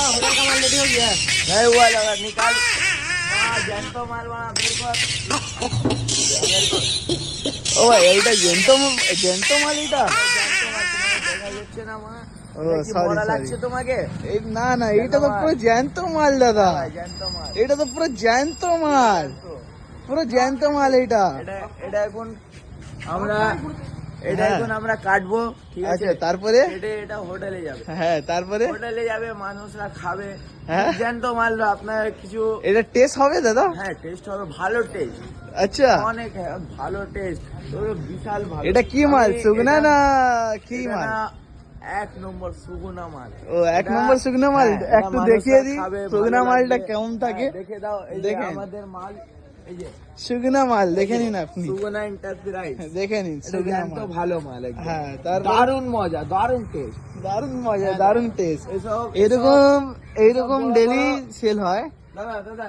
Hotel का माल ready हो गया? नहीं हुआ लगा, निकाल। জ্যান্ত মাল বানা বের কর। ও ভাই এইটা জ্যান্ত মাল এটা? দেখা যাচ্ছে না মা? ও কি সরি মরা সরি, লাগছে তোমাকে? না না এটা তো পুরো জ্যান্ত মাল দাদা, জ্যান্ত মাল। এটা তো পুরো জ্যান্ত মাল, পুরো জ্যান্ত মাল এটা। এটা এখন আমরা কাটবো, ঠিক আছে? আচ্ছা তারপরে? এটা হোটেলে যাবে। হ্যাঁ তারপরে হোটেলে যাবে, মানুষরা খাবে। হ্যাঁ জ্যান্ত মাল আপনার কিছু। এটা টেস্ট হবে দাদা? হ্যাঁ টেস্ট হবে, ভালো টেস্ট, আচ্ছা অনেক ভালো টেস্ট, বিশাল ভালো। এটা কি মাল, শুকনা না কি এটা মাল? না, এক নম্বর শুকনা মাল। ও এক নম্বর শুকনা মাল, একটু দেখিয়ে দিই শুকনা মালটা কেমন থাকে। দেখে দাও, এই যে দেখেন আমাদের মাল, এই যে শুকনা মাল দেখে নিন আপনি, সুগুনা এন্টারপ্রাইজ দেখে নিন শুকনা জ্যান্ত মাল। ভালো মাল একদম। হ্যাঁ তারপর? দারুণ মজা, দারুণ টেস্ট, দারুণ মজা, দারুণ টেস্ট। এসব এইরকম ডেলি সেল হয়। দাদা দাদা